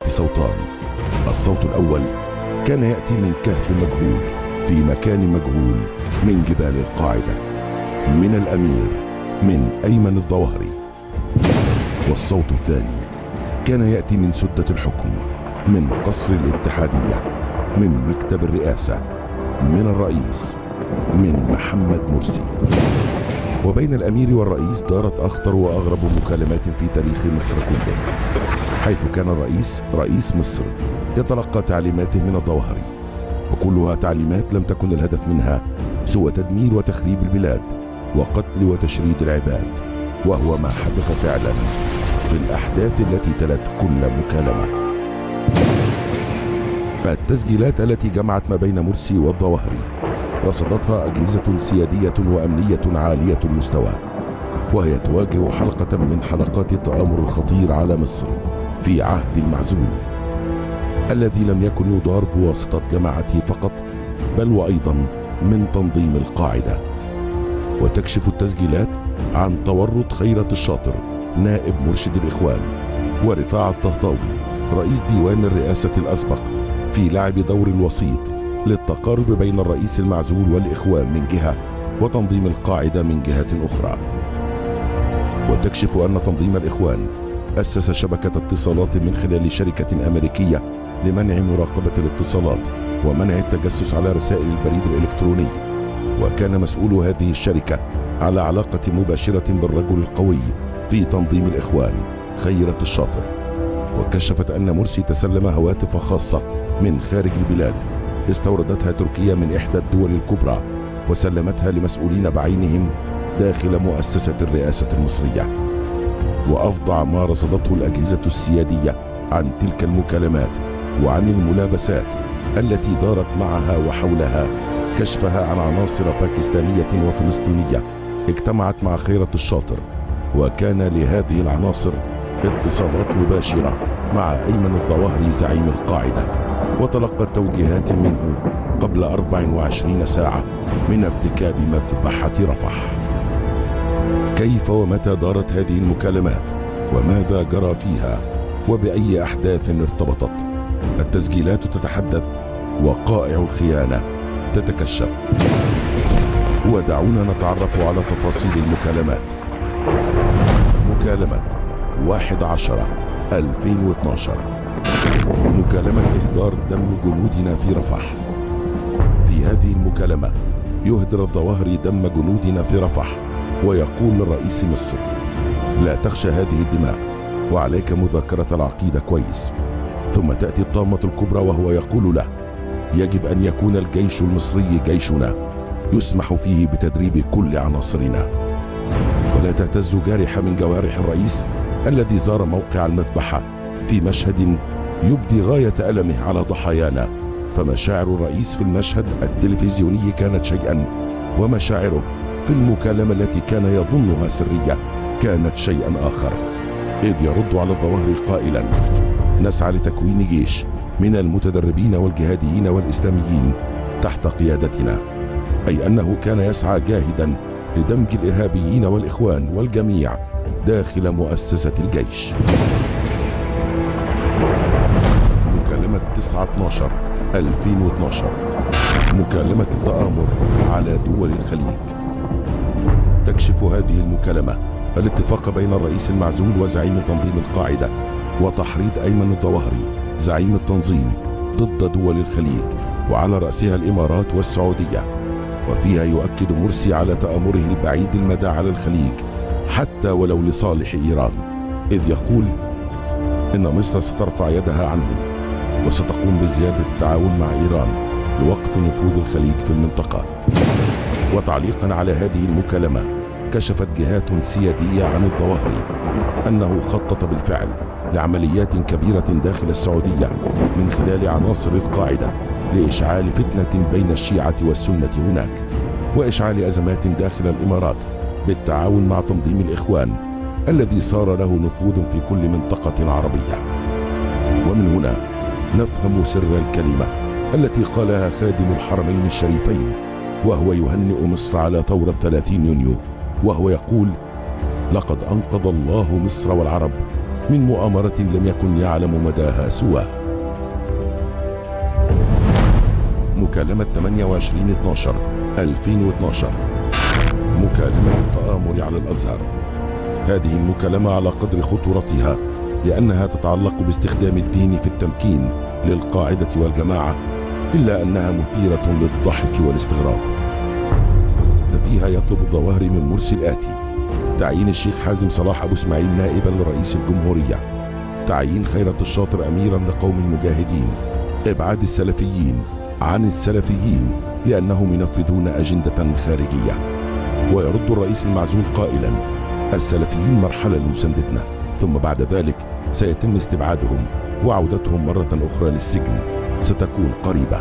صوتان. الصوت الأول كان يأتي من كهف مجهول في مكان مجهول من جبال القاعدة، من الأمير من أيمن الظواهري. والصوت الثاني كان يأتي من سدة الحكم، من قصر الاتحادية، من مكتب الرئاسة، من الرئيس، من محمد مرسي. وبين الأمير والرئيس دارت أخطر وأغرب مكالمات في تاريخ مصر كله، حيث كان الرئيس رئيس مصر يتلقى تعليماته من الظواهري، وكلها تعليمات لم تكن الهدف منها سوى تدمير وتخريب البلاد وقتل وتشريد العباد، وهو ما حدث فعلا في الأحداث التي تلت كل مكالمة. التسجيلات التي جمعت ما بين مرسي والظواهري رصدتها أجهزة سيادية وأمنية عالية المستوى، وهي تواجه حلقة من حلقات التآمر الخطير على مصر في عهد المعزول، الذي لم يكن يدار بواسطة جماعته فقط، بل وأيضا من تنظيم القاعدة. وتكشف التسجيلات عن تورط خيرت الشاطر نائب مرشد الإخوان، ورفاعة الطهطاوي رئيس ديوان الرئاسة الأسبق في لعب دور الوسيط للتقارب بين الرئيس المعزول والإخوان من جهة، وتنظيم القاعدة من جهة أخرى. وتكشف أن تنظيم الإخوان أسس شبكة اتصالات من خلال شركة أمريكية لمنع مراقبة الاتصالات ومنع التجسس على رسائل البريد الإلكتروني، وكان مسؤول هذه الشركة على علاقة مباشرة بالرجل القوي في تنظيم الإخوان خيرت الشاطر. وكشفت أن مرسي تسلم هواتف خاصة من خارج البلاد استوردتها تركيا من إحدى الدول الكبرى، وسلمتها لمسؤولين بعينهم داخل مؤسسة الرئاسة المصرية. وأفظع ما رصدته الأجهزة السيادية عن تلك المكالمات وعن الملابسات التي دارت معها وحولها، كشفها عن عناصر باكستانية وفلسطينية اجتمعت مع خيرت الشاطر، وكان لهذه العناصر اتصالات مباشرة مع أيمن الظواهري زعيم القاعدة، وتلقت توجيهات منه قبل 24 ساعة من ارتكاب مذبحة رفح. كيف ومتى دارت هذه المكالمات؟ وماذا جرى فيها؟ وبأي أحداث ارتبطت؟ التسجيلات تتحدث، وقائع الخيانة تتكشف. ودعونا نتعرف على تفاصيل المكالمات. مكالمة 11/2012، مكالمة إهدار دم جنودنا في رفح. في هذه المكالمة يهدر الظواهري دم جنودنا في رفح، ويقول للرئيس مصر: لا تخشى هذه الدماء، وعليك مذاكرة العقيدة كويس. ثم تأتي الطامة الكبرى وهو يقول له: يجب أن يكون الجيش المصري جيشنا، يسمح فيه بتدريب كل عناصرنا. ولا تهتز جارحة من جوارح الرئيس الذي زار موقع المذبحة في مشهد يبدي غاية ألمه على ضحايانا، فمشاعر الرئيس في المشهد التلفزيوني كانت شيئا، ومشاعره في المكالمة التي كان يظنها سرية كانت شيئا آخر، إذ يرد على الظواهري قائلا: نسعى لتكوين جيش من المتدربين والجهاديين والإسلاميين تحت قيادتنا، أي أنه كان يسعى جاهدا لدمج الإرهابيين والإخوان والجميع داخل مؤسسة الجيش. مكالمة 9/12/2012، مكالمة التآمر على دول الخليج. تكشف هذه المكالمة الاتفاق بين الرئيس المعزول وزعيم تنظيم القاعدة وتحريض أيمن الظواهري زعيم التنظيم ضد دول الخليج، وعلى رأسها الإمارات والسعودية. وفيها يؤكد مرسي على تآمره البعيد المدى على الخليج حتى ولو لصالح إيران، إذ يقول إن مصر سترفع يدها عنهم وستقوم بزيادة التعاون مع إيران لوقف نفوذ الخليج في المنطقة. وتعليقا على هذه المكالمة، كشفت جهات سيادية عن الظواهري أنه خطط بالفعل لعمليات كبيرة داخل السعودية من خلال عناصر القاعدة لإشعال فتنة بين الشيعة والسنة هناك، وإشعال أزمات داخل الإمارات بالتعاون مع تنظيم الإخوان الذي صار له نفوذ في كل منطقة عربية. ومن هنا نفهم سر الكلمة التي قالها خادم الحرمين الشريفين وهو يهنئ مصر على ثورة 30 يونيو، وهو يقول: لقد أنقذ الله مصر والعرب من مؤامرة لم يكن يعلم مداها سواه. مكالمة 28/12/2012. مكالمة التآمر على الأزهر. هذه المكالمة على قدر خطورتها لأنها تتعلق باستخدام الدين في التمكين للقاعدة والجماعة، إلا أنها مثيرة للضحك والاستغراب. ففيها يطلب الظواهري من مرسي الآتي: تعيين الشيخ حازم صلاح أبو اسماعيل نائبا لرئيس الجمهورية، تعيين خيرت الشاطر أميرا لقوم المجاهدين، إبعاد السلفيين عن السلفيين لأنهم ينفذون أجندة خارجية. ويرد الرئيس المعزول قائلا: السلفيين مرحلة لمساندتنا، ثم بعد ذلك سيتم استبعادهم وعودتهم مرة أخرى للسجن ستكون قريبة.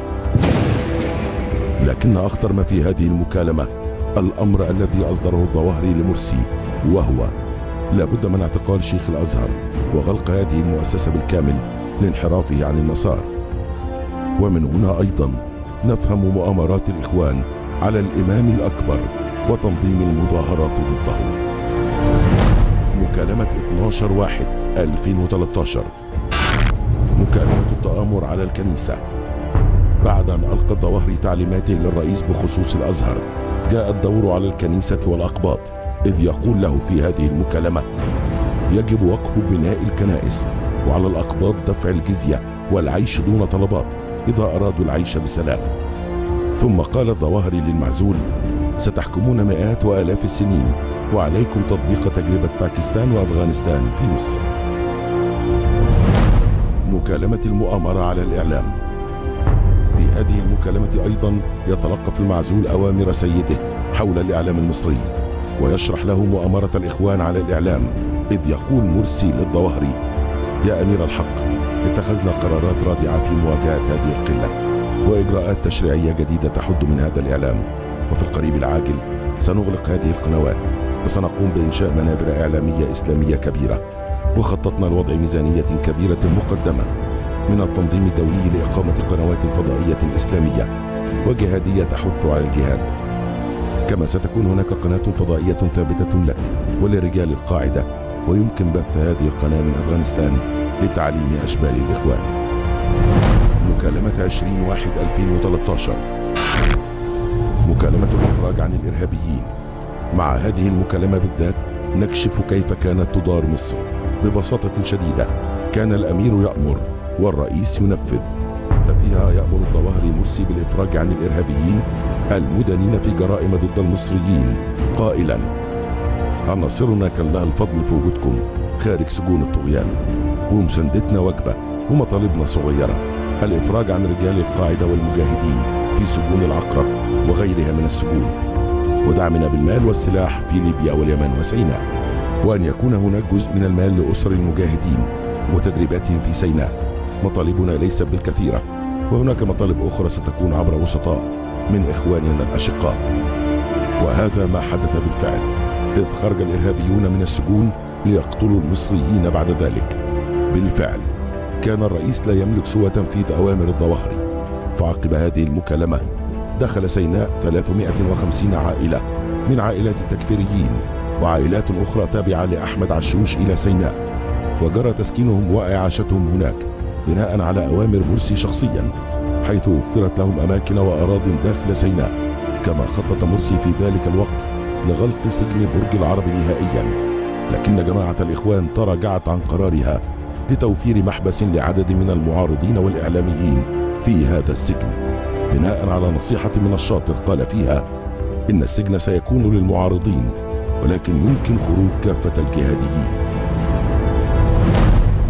لكن أخطر ما في هذه المكالمة الأمر الذي أصدره الظواهري لمرسي، وهو لابد من اعتقال شيخ الأزهر وغلق هذه المؤسسة بالكامل لانحرافه عن المسار. ومن هنا أيضا نفهم مؤامرات الإخوان على الإمام الأكبر وتنظيم المظاهرات ضده. مكالمة 12/1/2013. مكالمة التآمر على الكنيسة. بعد أن ألقى الظواهري تعليماته للرئيس بخصوص الأزهر، جاء الدور على الكنيسة والأقباط، إذ يقول له في هذه المكالمة: يجب وقف بناء الكنائس، وعلى الأقباط دفع الجزية والعيش دون طلبات إذا أرادوا العيش بسلام. ثم قال الظواهري للمعزول: ستحكمون مئات وآلاف السنين، وعليكم تطبيق تجربة باكستان وأفغانستان في مصر. مكالمة المؤامرة على الإعلام. في هذه المكالمة أيضا يتلقف المعزول أوامر سيده حول الإعلام المصري، ويشرح له مؤامرة الإخوان على الإعلام، إذ يقول مرسي للظواهري: يا أمير الحق، اتخذنا قرارات رادعة في مواجهة هذه القلة، وإجراءات تشريعية جديدة تحد من هذا الإعلام، وفي القريب العاجل سنغلق هذه القنوات وسنقوم بإنشاء منابر إعلامية إسلامية كبيرة، وخططنا لوضع ميزانية كبيرة مقدمة من التنظيم الدولي لإقامة قنوات فضائية إسلامية وجهادية تحث على الجهاد، كما ستكون هناك قناة فضائية ثابتة لك ولرجال القاعدة، ويمكن بث هذه القناة من أفغانستان لتعليم أشبال الإخوان. مكالمة 20/1/2013. مكالمة الإفراج عن الإرهابيين. مع هذه المكالمة بالذات نكشف كيف كانت تدار مصر. ببساطة شديدة، كان الأمير يأمر والرئيس ينفذ. ففيها يأمر الظواهري مرسي بالإفراج عن الإرهابيين المدانين في جرائم ضد المصريين، قائلا: عناصرنا كان لها الفضل في وجودكم خارج سجون الطغيان، ومساندتنا وجبة ومطالبنا صغيرة: الإفراج عن رجال القاعدة والمجاهدين في سجون العقرب وغيرها من السجون، ودعمنا بالمال والسلاح في ليبيا واليمن وسيناء، وأن يكون هناك جزء من المال لأسر المجاهدين وتدريباتهم في سيناء. مطالبنا ليست بالكثيرة، وهناك مطالب أخرى ستكون عبر وسطاء من إخواننا الأشقاء. وهذا ما حدث بالفعل، إذ خرج الإرهابيون من السجون ليقتلوا المصريين بعد ذلك. بالفعل كان الرئيس لا يملك سوى تنفيذ أوامر الظواهري. فعقب هذه المكالمة دخل سيناء 350 عائلة من عائلات التكفيريين وعائلات أخرى تابعة لأحمد عشوش إلى سيناء، وجرى تسكينهم وإعاشتهم هناك بناء على أوامر مرسي شخصيا، حيث وفرت لهم أماكن وأراضٍ داخل سيناء. كما خطط مرسي في ذلك الوقت لغلق سجن برج العرب نهائيا، لكن جماعة الإخوان تراجعت عن قرارها لتوفير محبس لعدد من المعارضين والإعلاميين في هذا السجن، بناء على نصيحة من الشاطر قال فيها إن السجن سيكون للمعارضين، ولكن يمكن خروج كافة الجهاديين.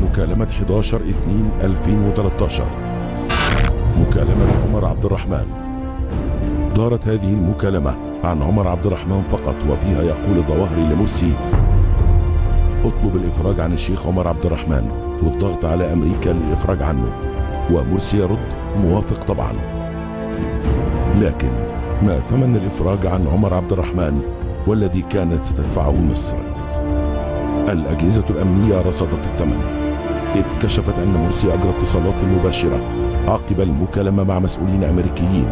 مكالمة 11/2/2013. مكالمة عمر عبد الرحمن. دارت هذه المكالمة عن عمر عبد الرحمن فقط، وفيها يقول الظواهري لمرسي: اطلب الإفراج عن الشيخ عمر عبد الرحمن والضغط على أمريكا للإفراج عنه. ومرسي يرد: موافق طبعا. لكن ما ثمن الإفراج عن عمر عبد الرحمن والذي كانت ستدفعه مصر؟ الأجهزة الأمنية رصدت الثمن، إذ كشفت أن مرسي أجرى اتصالات مباشرة عقب المكالمة مع مسؤولين أمريكيين،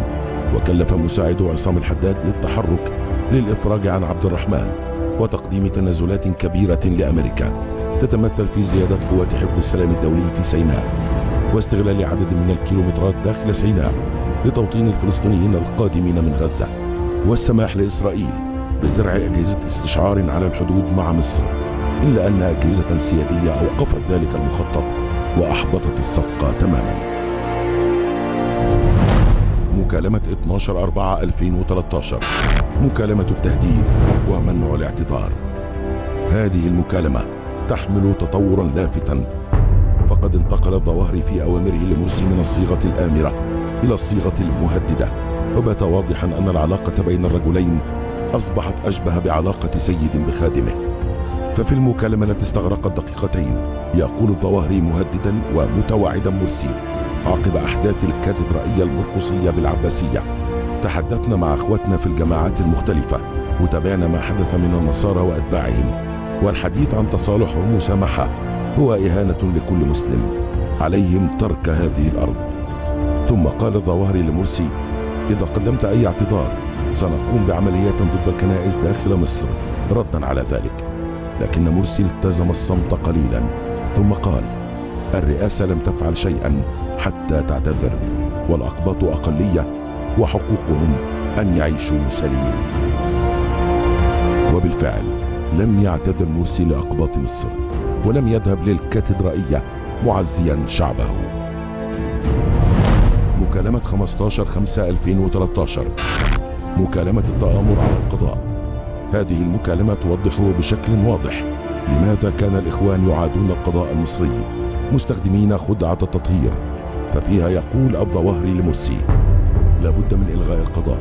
وكلف مساعده عصام الحداد للتحرك للإفراج عن عبد الرحمن وتقديم تنازلات كبيرة لأمريكا تتمثل في زيادة قوات حفظ السلام الدولي في سيناء واستغلال عدد من الكيلومترات داخل سيناء لتوطين الفلسطينيين القادمين من غزة، والسماح لإسرائيل بزرع أجهزة استشعار على الحدود مع مصر، إلا أن أجهزة سيادية أوقفت ذلك المخطط وأحبطت الصفقة تماما. مكالمة 12/4/2013، مكالمة التهديد ومنع الاعتذار. هذه المكالمة تحمل تطورا لافتا، فقد انتقل الظواهري في أوامره لمرسي من الصيغة الآمرة إلى الصيغة المهددة، وبات واضحا أن العلاقة بين الرجلين أصبحت أشبه بعلاقة سيد بخادمه. ففي المكالمة التي استغرقت دقيقتين يقول الظواهري مهددا ومتوعدا مرسي عقب أحداث الكاتدرائية المرقصية بالعباسية: تحدثنا مع أخوتنا في الجماعات المختلفة وتابعنا ما حدث من النصارى وأتباعهم، والحديث عن تصالح ومسامحة هو إهانة لكل مسلم، عليهم ترك هذه الأرض. ثم قال الظواهري لمرسي: إذا قدمت أي اعتذار سنقوم بعمليات ضد الكنائس داخل مصر ردا على ذلك. لكن مرسي التزم الصمت قليلا، ثم قال: الرئاسة لم تفعل شيئا حتى تعتذر، والأقباط أقلية وحقوقهم أن يعيشوا مسالمين. وبالفعل لم يعتذر مرسي لأقباط مصر، ولم يذهب للكاتدرائية معزيا شعبه. مكالمة 15/5/2013، مكالمة التآمر على القضاء. هذه المكالمة توضح بشكل واضح لماذا كان الإخوان يعادون القضاء المصري مستخدمين خدعة التطهير. ففيها يقول الظواهري لمرسي: لابد من إلغاء القضاء،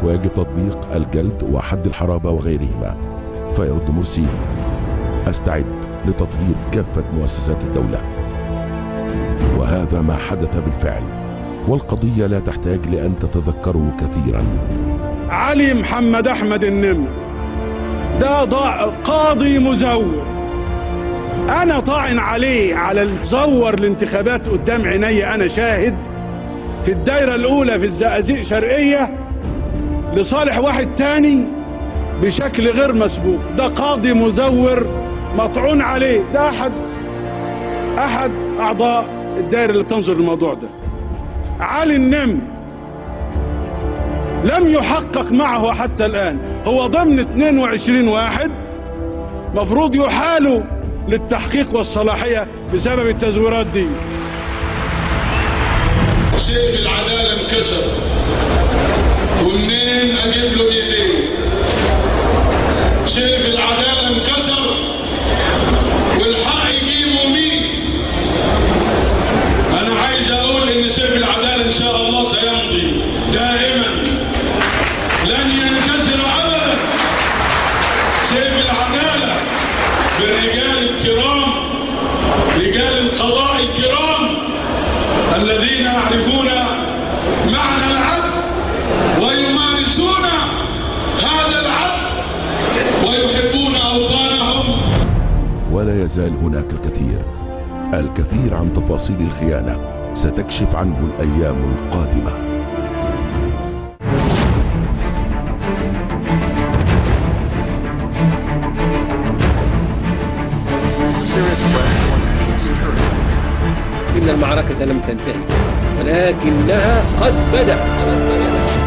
ويجب تطبيق الجلد وحد الحرابة وغيرهما. فيرد مرسي: أستعد لتطهير كافة مؤسسات الدولة. وهذا ما حدث بالفعل، والقضية لا تحتاج لأن تتذكروا كثيرا. علي محمد أحمد النمر ده قاضي مزور، أنا طاعن عليه على زور الانتخابات قدام عيني، أنا شاهد في الدايرة الأولى في الزقازيق شرقية لصالح واحد تاني بشكل غير مسبوق. ده قاضي مزور مطعون عليه، ده أحد أعضاء الدائرة اللي بتنظر الموضوع ده. علي النمر لم يحقق معه حتى الآن، هو ضمن 22 واحد مفروض يحالوا للتحقيق والصلاحية بسبب التزويرات دي. سيف العدالة انكسر، ومنين أجيب له إيديه؟ سيف العدالة انكسر، والحق يجيبه مين؟ أنا عايز أقول إن سيف العدالة إن شاء الله سيمضي دائما، لن ينكسر أبدا. سيف العدالة بالرجال الكرام، رجال القضاء الكرام الذين يعرفون معنى العدل ويمارسون هذا العدل ويحبون أوطانهم. ولا يزال هناك الكثير عن تفاصيل الخيانة ستكشف عنه الأيام القادمة. إن المعركة لم تنتهي، ولكنها قد بدأت.